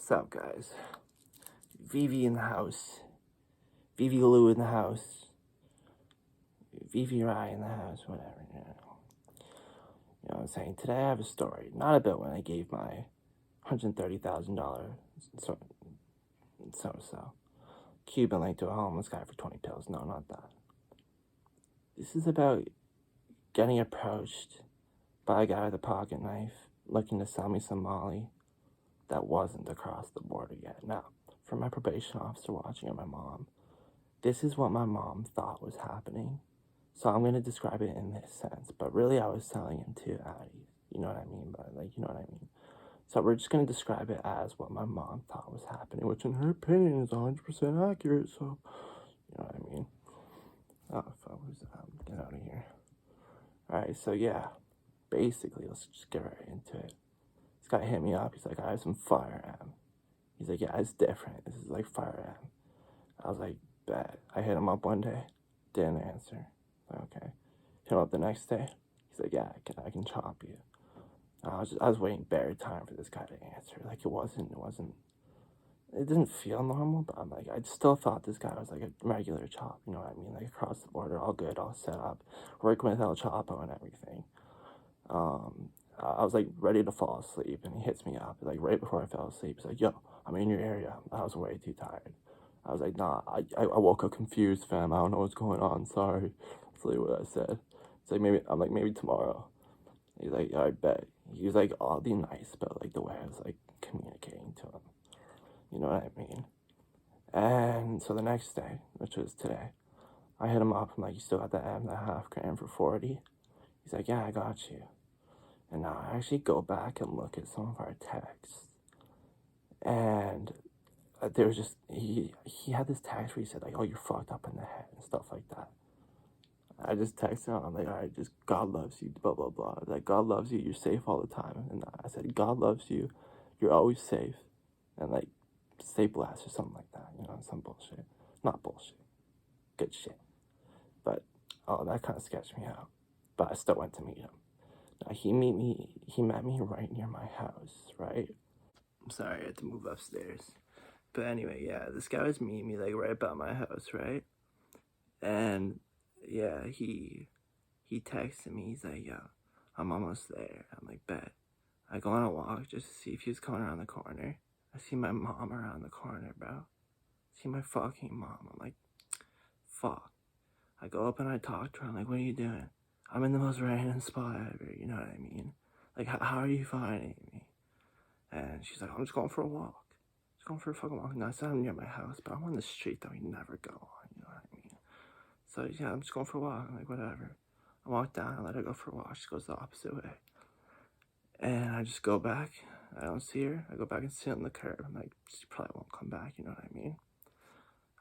What's up, guys? Vivi in the house. Vivi Lou in the house. Vivi Rai in the house, whatever, you know. You know what I'm saying? Today I have a story. Not about when I gave my $130,000 so Cuban link to a homeless guy for 20 pills. No, not that. This is about getting approached by a guy with a pocket knife looking to sell me some Molly that wasn't across the border yet. Now, for my probation officer watching and my mom, this is what my mom thought was happening. So I'm going to describe it in this sense. But really, I was selling him two Addies. You know what I mean? You know what I mean? So we're just going to describe it as what my mom thought was happening, which in her opinion is 100% accurate. So, you know what I mean? Oh, fuck, who's that? Get out of here. Alright, so yeah. Basically, let's just get right into it. This guy hit me up. He's like, I have some Fire M. He's like, yeah, it's different. This is like Fire M. I was like, bet. I hit him up one day. Didn't answer. Okay. Hit him up the next day. He's like, yeah, I can chop you. I was waiting bare time for this guy to answer. Like, it didn't feel normal, but I'm like, I still thought this guy was like a regular chop, you know what I mean? Like, across the border, all good, all set up, working with El Chapo and everything. I was like ready to fall asleep, and he hits me up, like right before I fell asleep. He's like, yo, I'm in your area. I was way too tired. I was like, nah, I woke up confused, fam. I don't know what's going on. Sorry. That's literally what I said. It's like, maybe tomorrow. He's like, I bet. He was like oddly nice about like the way I was like communicating to him. You know what I mean? And so the next day, which was today, I hit him up. I'm like, you still got that M, that half gram for 40? He's like, yeah, I got you. And now I actually go back and look at some of our texts. And there was just, he had this text where he said like, oh, you're fucked up in the head and stuff like that. I just texted him. I'm like, all right, just God loves you, blah, blah, blah. Like, God loves you. You're safe all the time. And I said, God loves you. You're always safe. And, like, stay blessed or something like that. You know, some bullshit. Not bullshit. Good shit. But, oh, that kind of sketched me out. But I still went to meet him. Now, he met me right near my house, right? I'm sorry, I had to move upstairs. But anyway, yeah, this guy was meeting me, like, right by my house, right? And yeah, he texted me. He's like, yo, I'm almost there. I'm like, bet. I go on a walk just to see if he was coming around the corner. I see my mom around the corner, bro. I see my fucking mom. I'm like, fuck. I go up and I talk to her. I'm like, what are you doing? I'm in the most random spot ever, you know what I mean? Like, how are you finding me? And she's like, I'm just going for a walk. Just going for a fucking walk. And I said I'm near my house, but I'm on the street that we never go on, you know what I mean? So yeah, I'm just going for a walk. I'm like, whatever. I walk down, I let her go for a walk. She goes the opposite way. And I just go back. I don't see her. I go back and sit on the curb. I'm like, she probably won't come back, you know what I mean?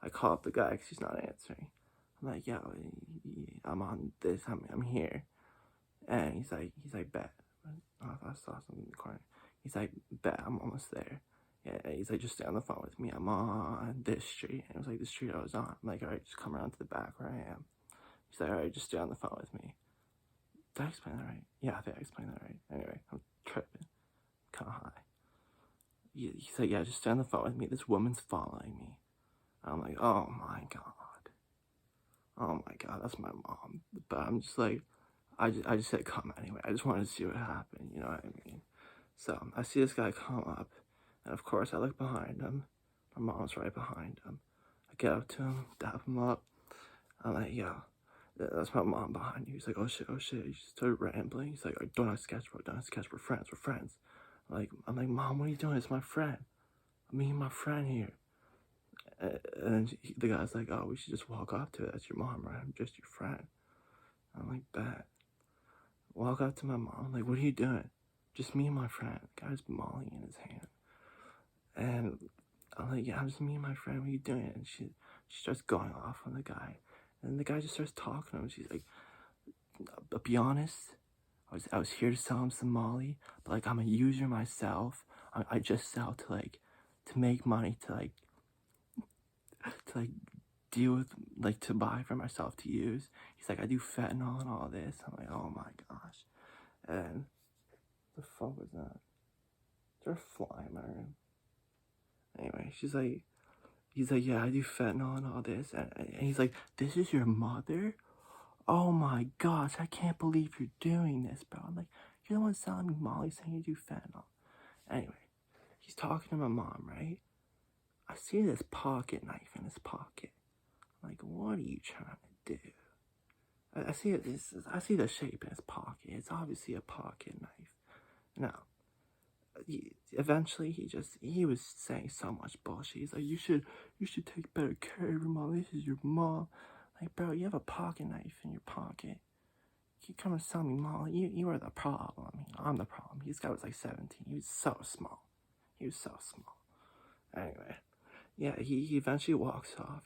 I call up the guy because he's not answering. I'm like, yo, I'm on this. I'm here. And he's like, bet. I saw something in the corner. He's like, bet, I'm almost there. Yeah, he's like, just stay on the phone with me. I'm on this street. And it was like the street I was on. I'm like, all right, just come around to the back where I am. He's like, all right, just stay on the phone with me. Did I explain that right? Yeah, I think I explained that right. Anyway, I'm tripping. Kind of high. He's like, yeah, just stay on the phone with me. This woman's following me. I'm like, oh my God. Oh my God, that's my mom. But I'm just like, I just said come anyway. I just wanted to see what happened, you know what I mean? So I see this guy come up, and of course I look behind him. My mom's right behind him. I get up to him, dap him up. I'm like, yo, that's my mom behind you. He's like, oh shit. He started rambling. He's like, don't have sketch, bro. Don't have sketch. We're friends. I'm like, mom, what are you doing? It's my friend. I'm meeting my friend here. And the guy's like, oh, we should just walk up to it. That's your mom, right? I'm just your friend. I'm like, bet. Walk up to my mom. I'm like, what are you doing? Just me and my friend. The guy's Molly in his hand. And I'm like, yeah, I'm just me and my friend. What are you doing? And she starts going off on the guy. And the guy just starts talking to him. She's like, but be honest, I was here to sell him some Molly, but like I'm a user myself. I just sell to make money to deal with to buy for myself to use. He's like, I do fentanyl and all this. I'm like, oh my gosh. And the fuck was that? Is there a fly in my room? Anyway, he's like, yeah, I do fentanyl and all this. And he's like, this is your mother? Oh my gosh, I can't believe you're doing this, bro. I'm like, you're the one selling me Molly saying you do fentanyl. Anyway, he's talking to my mom, right? I see this pocket knife in his pocket. I'm like, what are you trying to do? I see it. I see the shape in his pocket. It's obviously a pocket knife. Now, eventually he was saying so much bullshit. He's like, you should take better care of your mom. This is your mom. Like, bro, you have a pocket knife in your pocket. You come and sell me Molly. You are the problem. I mean, I'm the problem. This guy was like 17. He was so small. He was so small. Anyway, yeah, he eventually walks off.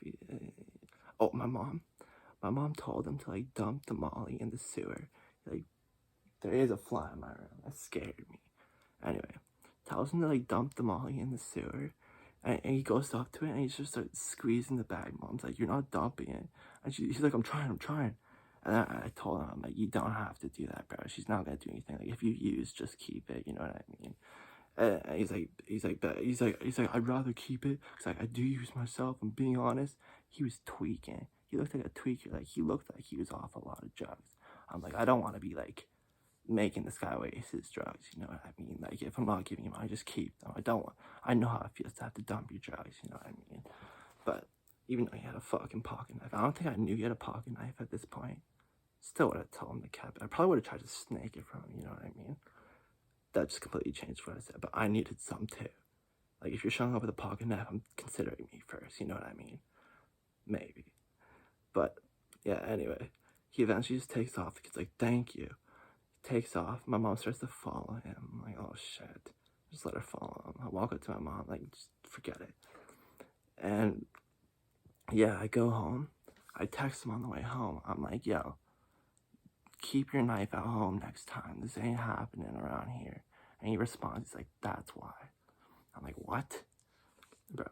Oh, my mom told him to like dump the Molly in the sewer. Like, there is a fly in my room. That scared me. Anyway, tells him to like dump the Molly in the sewer. And he goes up to it and he just starts squeezing the bag. Mom's like, you're not dumping it. And he's like, I'm trying. And I told him, like, you don't have to do that, bro. She's not gonna do anything. Like, if you use, just keep it. You know what I mean? And he's like, I'd rather keep it because like I do use myself. I'm being honest. He was tweaking. He looked like a tweaker. Like, he looked like he was off a lot of drugs. I'm like, I don't want to be like making this guy waste his drugs. You know what I mean? Like, if I'm not giving him, I just keep them. I know how it feels to have to dump your drugs. You know what I mean? But even though he had a fucking pocket knife, I don't think I knew he had a pocket knife at this point. Still would have told him to keep it. I probably would have tried to snake it from him. You know what I mean? That just completely changed what I said. But I needed some too. Like, if you're showing up with a pocket knife, I'm considering me first. You know what I mean? Maybe. But yeah. Anyway, he eventually just takes off. The kid's like, thank you. Takes off. My mom starts to follow him. I'm like, oh shit. Just let her follow him. I walk up to my mom, like, just forget it. And yeah, I go home. I text him on the way home. I'm like, yo, keep your knife at home next time. This ain't happening around here. And he responds, he's like, that's why. I'm like, what? Bro.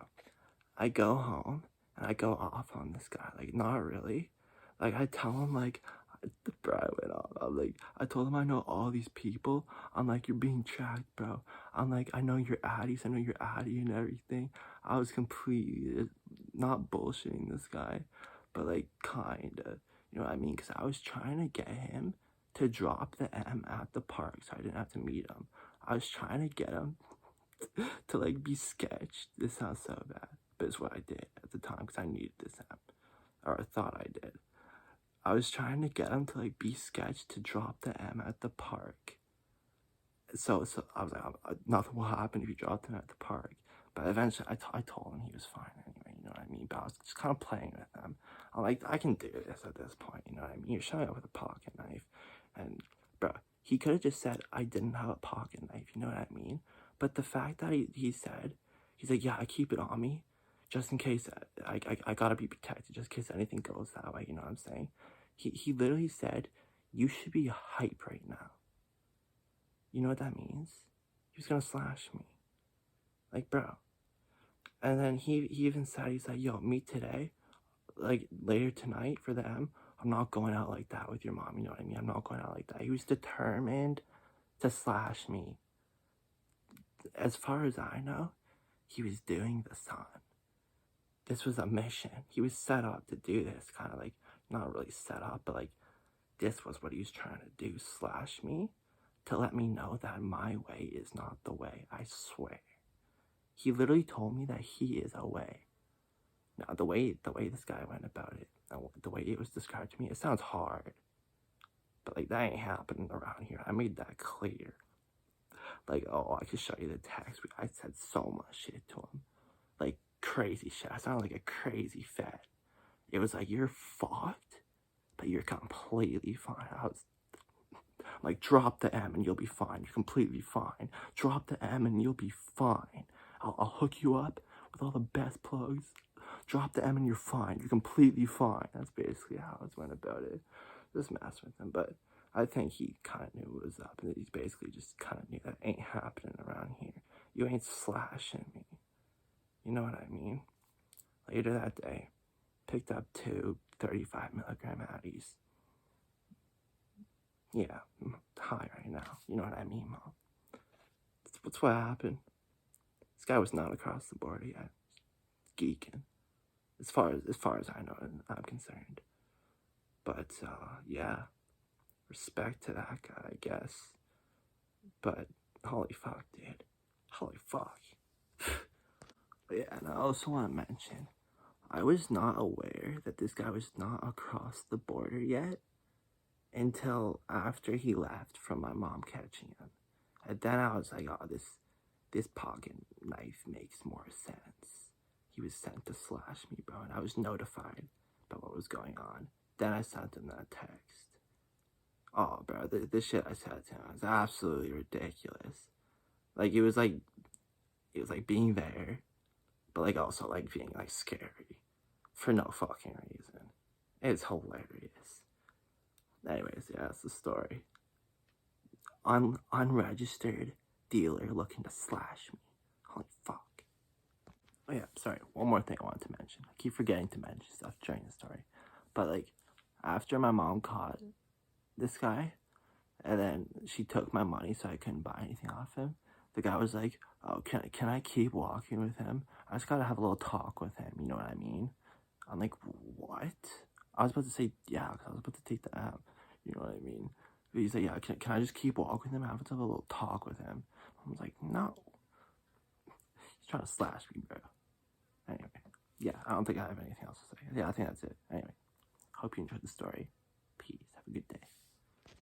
I go home and I go off on this guy. Like, not really. Like, I tell him, like, bro, I went off. I'm like, I told him I know all these people. I'm like, you're being tracked, bro. I'm like, I know your addies. I know your addy and everything. I was completely not bullshitting this guy, but like, kinda. You know what I mean? Because I was trying to get him to drop the M at the park so I didn't have to meet him. I was trying to get him to like be sketched. This sounds so bad, but it's what I did at the time because I needed this M, or I thought I did. I was trying to get him to like be sketched to drop the M at the park. So I was like, nothing will happen if you drop him at the park. But eventually, I told him he was fine anyway. You know what I mean? But I was just kind of playing with him. I'm like, I can do this at this point. You know what I mean? You're showing up with a pocket knife, and bro, he could have just said I didn't have a pocket knife. You know what I mean? But the fact that he said, he's like, yeah, I keep it on me, just in case I gotta be protected, just in case anything goes that way. You know what I'm saying? He literally said, you should be hype right now. You know what that means? He was gonna slash me. Like, bro. And then he even said, he's like, yo, meet today, like later tonight for the M. I'm not going out like that with your mom. You know what I mean? I'm not going out like that. He was determined to slash me. As far as I know, he was doing this on. This was a mission. He was set up to do this, kind of like, not really set up, but like, this was what he was trying to do, slash me, to let me know that my way is not the way, I swear. He literally told me that he is a way. Now, the way this guy went about it, the way it was described to me, it sounds hard. But like, that ain't happening around here. I made that clear. Like, oh, I could show you the text. I said so much shit to him. Like, crazy shit. I sounded like a crazy fed. It was like, you're fucked, but you're completely fine. I was like, drop the M and you'll be fine. You're completely fine. Drop the M and you'll be fine. I'll hook you up with all the best plugs. Drop the M and you're fine. You're completely fine. That's basically how I went about it. Just mess with him. But I think he kind of knew what was up. And he basically just kind of knew that ain't happening around here. You ain't slashing me. You know what I mean? Later that day, picked up 2 35 milligram Addies. Yeah, I'm high right now. You know what I mean, Mom? That's what happened. This guy was not across the border yet. Geeking. As far as I know and I'm concerned. But yeah. Respect to that guy, I guess. But holy fuck, dude. Holy fuck. But yeah, and I also want to mention, I was not aware that this guy was not across the border yet until after he left from my mom catching him. And then I was like, oh, this pocket knife makes more sense. He was sent to slash me, bro, and I was notified about what was going on. Then I sent him that text. Oh, bro, this shit I said to him was absolutely ridiculous. Like, it was like being there, but like also like being like scary for no fucking reason. It's hilarious. Anyways, yeah, that's the story. Unregistered dealer looking to slash me. Holy fuck. Oh yeah, sorry. One more thing I wanted to mention. I keep forgetting to mention stuff during the story. But like, after my mom caught this guy, and then she took my money so I couldn't buy anything off him, the guy was like, oh, can I keep walking with him? I just gotta have a little talk with him, you know what I mean? I'm like, what? I was about to say, yeah, because I was about to take the app, you know what I mean? But he's like, yeah, can I just keep walking with him? I have to have a little talk with him. I was like, no. He's trying to slash me, bro. Anyway, yeah, I don't think I have anything else to say. Yeah, I think that's it. Anyway, hope you enjoyed the story.